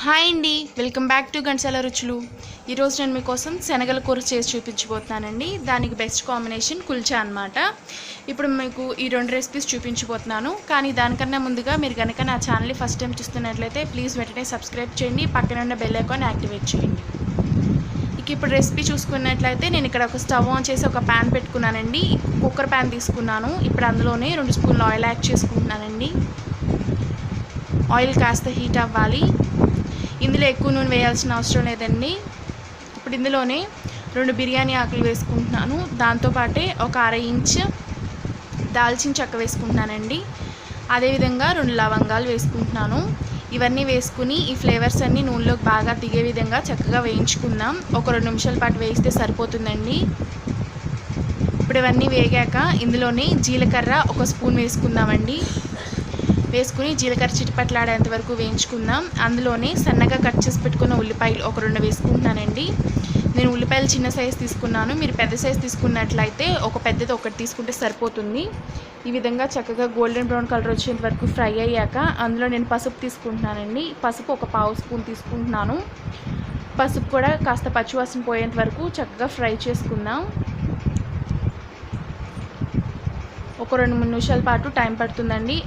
Hi అండి, welcome back to Ghantasala రుచులు. ఈరోజు నేను మీకోసం శనగల కూర చేసి చూపించబోతున్నానండి. దానికి బెస్ట్ కాంబినేషన్ కుల్చా అనమాట. ఇప్పుడు మీకు ఈ రెండు రెసిపీస్ చూపించబోతున్నాను. కానీ దానికన్నా ముందుగా మీరు కనుక నా ఛానల్ని ఫస్ట్ టైం చూస్తున్నట్లయితే ప్లీజ్ వెంటనే సబ్స్క్రైబ్ చేయండి, పక్కన ఉన్న బెల్ ఐకాన్ యాక్టివేట్ చేయండి. ఇక ఇప్పుడు రెసిపీ చూసుకున్నట్లయితే నేను ఇక్కడ ఒక స్టవ్ ఆన్ చేసి ఒక ప్యాన్ పెట్టుకున్నానండి. కుక్కర్ ప్యాన్ తీసుకున్నాను. ఇప్పుడు అందులోనే 2 స్పూన్లు ఆయిల్ యాడ్ చేసుకుంటున్నానండి. ఆయిల్ కాస్త హీట్ అవ్వాలి. ఇందులో ఎక్కువ నూనె వేయాల్సిన అవసరం లేదండి. ఇప్పుడు ఇందులోనే 2 బిర్యానీ ఆకులు వేసుకుంటున్నాను. దాంతోపాటే ఒక 1/2 ఇంచ్ దాల్చిన చెక్క వేసుకుంటున్నానండి. అదేవిధంగా 2 లవంగాలు వేసుకుంటున్నాను. ఇవన్నీ వేసుకుని ఈ ఫ్లేవర్స్ అన్నీ నూనెలోకి బాగా దిగే విధంగా చక్కగా వేయించుకుందాం. ఒక 2 నిమిషాల పాటు వేయిస్తే సరిపోతుందండి. ఇప్పుడు ఇవన్నీ వేగాక ఇందులోనే జీలకర్ర 1 స్పూన్ వేసుకుందామండి. వేసుకుని జీలకర్ర చిటిపట్లాడేంత వరకు వేయించుకుందాం. అందులోనే సన్నగా కట్ చేసి పెట్టుకున్న ఉల్లిపాయలు ఒక 2 వేసుకుంటున్నానండి. నేను ఉల్లిపాయలు చిన్న సైజు తీసుకున్నాను. మీరు పెద్ద సైజు తీసుకున్నట్లయితే ఒక పెద్దది ఒకటి తీసుకుంటే సరిపోతుంది. ఈ విధంగా చక్కగా గోల్డెన్ బ్రౌన్ కలర్ వచ్చేంత వరకు ఫ్రై అయ్యాక అందులో నేను పసుపు తీసుకుంటున్నానండి. పసుపు ఒక 1/2 స్పూన్ తీసుకుంటున్నాను. పసుపు కూడా కాస్త పచ్చివాసన పోయేంత వరకు చక్కగా ఫ్రై చేసుకుందాం. ఒక 2-3 నిమిషాల పాటు టైం పడుతుందండి.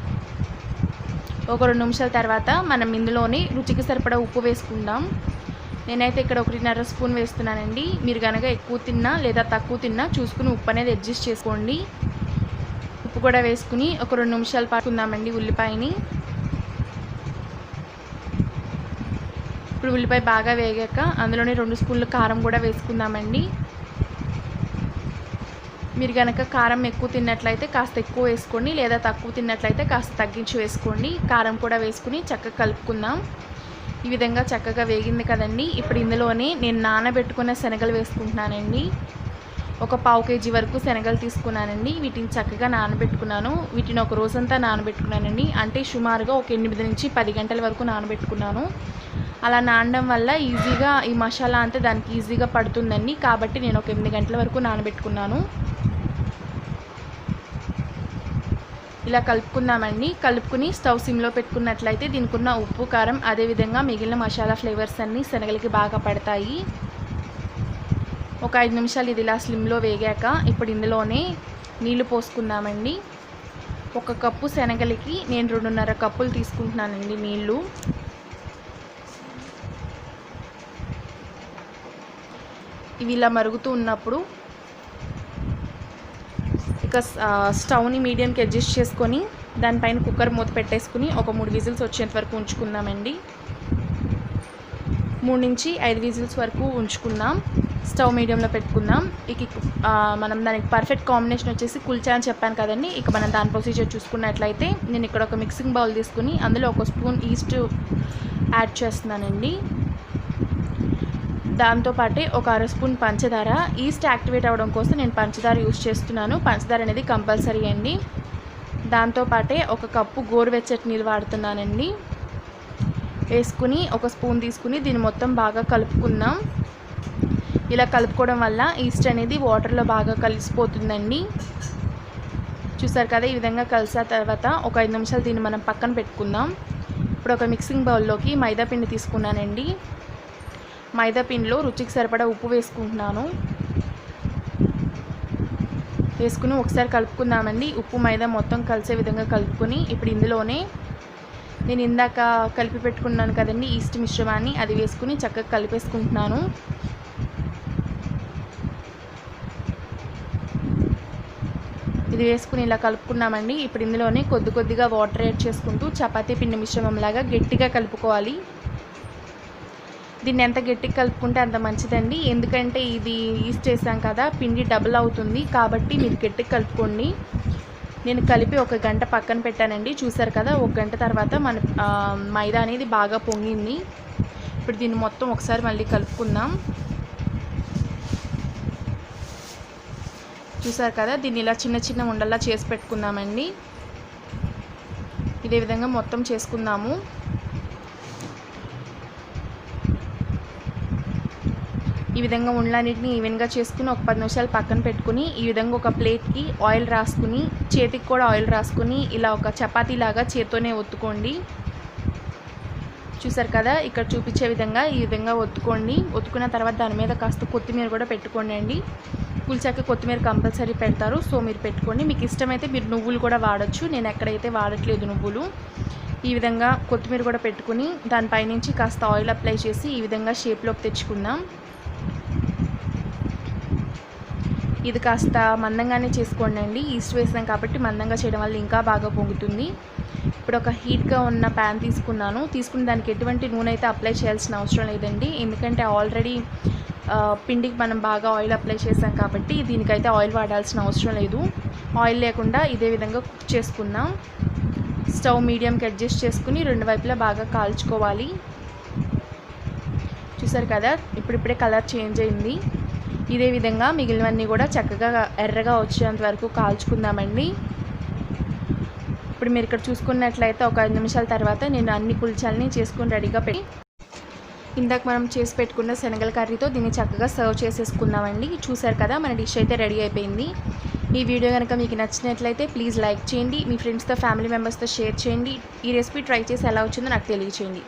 ఒక 2 నిమిషాల తర్వాత మనం ఇందులోని రుచికి సరిపడా ఉప్పు వేసుకుందాం. నేనైతే ఇక్కడ 1.5 స్పూన్ వేస్తున్నానండి. మీరు కనుక ఎక్కువ తిన్నా లేదా తక్కువ తిన్నా చూసుకుని ఉప్పు అనేది అడ్జస్ట్ చేసుకోండి. ఉప్పు కూడా వేసుకుని ఒక 2 నిమిషాలు పట్టుకుందామండి ఉల్లిపాయని. ఇప్పుడు ఉల్లిపాయ బాగా వేగాక అందులోనే 2 స్పూన్లు కారం కూడా వేసుకుందామండి. మీరు కనుక కారం ఎక్కువ తిన్నట్లయితే కాస్త ఎక్కువ వేసుకోండి, లేదా తక్కువ తిన్నట్లయితే కాస్త తగ్గించి వేసుకోండి. కారం కూడా వేసుకుని చక్కగా కలుపుకుందాం. ఈ విధంగా చక్కగా వేగింది కదండి. ఇప్పుడు ఇందులోనే నేను నానబెట్టుకున్న శనగలు వేసుకుంటున్నానండి. ఒక 1/2 కేజీ వరకు శనగలు తీసుకున్నానండి. వీటిని చక్కగా నానబెట్టుకున్నాను. వీటిని ఒక రోజంతా నానబెట్టుకున్నానండి. అంటే సుమారుగా ఒక 8 నుంచి 10 గంటల వరకు నానబెట్టుకున్నాను. అలా నానడం వల్ల ఈజీగా ఈ మసాలా అంతా దానికి ఈజీగా పడుతుందండి. కాబట్టి నేను ఒక 8 గంటల వరకు నానబెట్టుకున్నాను. ఇలా కలుపుకుందామండి. కలుపుకుని స్టవ్ సిమ్లో పెట్టుకున్నట్లయితే దీనికి ఉన్న ఉప్పు, కారం, అదేవిధంగా మిగిలిన మసాలా ఫ్లేవర్స్ అన్నీ శనగలకి బాగా పడతాయి. ఒక 5 నిమిషాలు ఇది ఇలా స్లిమ్లో వేగాక ఇప్పుడు ఇందులోనే నీళ్లు పోసుకుందామండి. 1 కప్పు శనగలకి నేను 2.5 కప్పులు తీసుకుంటున్నానండి నీళ్ళు. ఇవి ఇలా మరుగుతూ ఉన్నప్పుడు ఇక స్టవ్ని మీడియంకి అడ్జస్ట్ చేసుకొని దానిపైన కుక్కర్ మూత పెట్టేసుకుని ఒక 3 విజిల్స్ వచ్చేంత వరకు ఉంచుకుందామండి. 3 నుంచి 5 విజిల్స్ వరకు ఉంచుకుందాం. స్టవ్ మీడియంలో పెట్టుకుందాం. ఇక మనం దానికి పర్ఫెక్ట్ కాంబినేషన్ వచ్చేసి కుల్చా అని చెప్పాను కదండి. ఇక మనం దాని ప్రొసీజర్ చూసుకున్నట్లయితే నేను ఇక్కడ ఒక మిక్సింగ్ బౌల్ తీసుకుని అందులో 1 స్పూన్ ఈస్ట్ యాడ్ చేస్తున్నానండి. దాంతోపాటే ఒక 1/2 స్పూన్ పంచదార. ఈస్ట్ యాక్టివేట్ అవ్వడం కోసం నేను పంచదార యూజ్ చేస్తున్నాను. పంచదార అనేది కంపల్సరీ అండి. దాంతోపాటే 1 కప్పు గోరువెచ్చటి నీళ్ళు వాడుతున్నానండి. వేసుకుని 1 స్పూన్ తీసుకుని దీన్ని మొత్తం బాగా కలుపుకుందాం. ఇలా కలుపుకోవడం వల్ల ఈస్ట్ అనేది వాటర్లో బాగా కలిసిపోతుందండి. చూసారు కదా, ఈ విధంగా కలిసిన తర్వాత ఒక 5 నిమిషాలు దీన్ని మనం పక్కన పెట్టుకుందాం. ఇప్పుడు ఒక మిక్సింగ్ బౌల్లోకి మైదా పిండి తీసుకున్నానండి. మైదా పిండిలో రుచికి సరిపడా ఉప్పు వేసుకుంటున్నాను. వేసుకుని ఒకసారి కలుపుకుందామండి. ఉప్పు మైదా మొత్తం కలిసే విధంగా కలుపుకొని ఇప్పుడు ఇందులోనే నేను ఇందాక కలిపి పెట్టుకున్నాను కదండి ఈస్ట్ మిశ్రమాన్ని, అది వేసుకుని చక్కగా కలిపేసుకుంటున్నాను. ఇది వేసుకుని ఇలా కలుపుకున్నామండి. ఇప్పుడు ఇందులోనే కొద్దిగా వాటర్ యాడ్ చేసుకుంటూ చపాతీ పిండి మిశ్రమంలాగా గట్టిగా కలుపుకోవాలి. దీన్ని ఎంత గట్టిగా కలుపుకుంటే అంత మంచిదండి. ఎందుకంటే ఇది ఈస్ట్ వేసాం కదా, పిండి డబుల్ అవుతుంది. కాబట్టి మీరు గట్టిగా కలుపుకోండి. నేను కలిపి 1 గంట పక్కన పెట్టానండి. చూసారు కదా, 1 గంట తర్వాత మన మైదా అనేది బాగా పొంగింది. ఇప్పుడు దీన్ని మొత్తం ఒకసారి మళ్ళీ కలుపుకుందాం. చూసారు కదా, దీన్ని ఇలా చిన్న ఉండల్లా చేసి పెట్టుకుందామండి. ఇదే విధంగా మొత్తం చేసుకుందాము. ఈ విధంగా ఉండలన్నిటిని ఈవెన్గా చేసుకుని ఒక 10 నిమిషాలు పక్కన పెట్టుకుని ఈ విధంగా ఒక ప్లేట్కి ఆయిల్ రాసుకుని చేతికి కూడా ఆయిల్ రాసుకుని ఇలా ఒక చపాతీ లాగా చేత్తోనే ఒత్తుకోండి. చూసారు కదా, ఇక్కడ చూపించే విధంగా ఈ విధంగా ఒత్తుకోండి. ఒత్తుకున్న తర్వాత దాని మీద కాస్త కొత్తిమీర కూడా పెట్టుకోండి అండి. పులిచాక కొత్తిమీర కంపల్సరీ పెడతారు, సో మీరు పెట్టుకోండి. మీకు ఇష్టమైతే మీరు నువ్వులు కూడా వాడచ్చు, నేను ఎక్కడైతే వాడట్లేదు నువ్వులు. ఈ విధంగా కొత్తిమీర కూడా పెట్టుకుని దానిపైనుంచి కాస్త ఆయిల్ అప్లై చేసి ఈ విధంగా షేప్లోకి తెచ్చుకుందాం. ఇది కాస్త మందంగానే చేసుకోండి అండి, ఈస్ట్ వేసాం కాబట్టి మందంగా చేయడం వల్ల ఇంకా బాగా పొంగుతుంది. ఇప్పుడు ఒక హీట్గా ఉన్న ప్యాన్ తీసుకుని దానికి ఎటువంటి నూనె అయితే అప్లై చేయాల్సిన అవసరం లేదండి, ఎందుకంటే ఆల్రెడీ పిండికి మనం బాగా ఆయిల్ అప్లై చేసాం కాబట్టి దీనికైతే ఆయిల్ వాడాల్సిన అవసరం లేదు. ఆయిల్ లేకుండా ఇదే విధంగా కుక్ చేసుకుందాం. స్టవ్ మీడియంకి అడ్జస్ట్ చేసుకుని రెండు వైపులా బాగా కాల్చుకోవాలి. చూసారు కదా, ఇప్పుడిప్పుడే కలర్ చేంజ్ అయింది. ఇదే విధంగా మిగిలినవన్నీ కూడా చక్కగా ఎర్రగా వచ్చేంత వరకు కాల్చుకుందామండి. ఇప్పుడు మీరు ఇక్కడ చూసుకున్నట్లయితే ఒక 5 నిమిషాల తర్వాత నేను అన్ని పుల్చాలని చేసుకుని రెడీగా పెట్టి ఇందాక మనం చేసి పెట్టుకున్న శనగల కర్రీతో దీన్ని చక్కగా సర్వ్ చేసేసుకుందామండి. చూసారు కదా, మన డిష్ అయితే రెడీ అయిపోయింది. ఈ వీడియో కనుక మీకు నచ్చినట్లయితే ప్లీజ్ లైక్ చేయండి, మీ ఫ్రెండ్స్తో ఫ్యామిలీ మెంబర్స్తో షేర్ చేయండి. ఈ రెసిపీ ట్రై చేసి ఎలా వచ్చిందో నాకు తెలియచేయండి.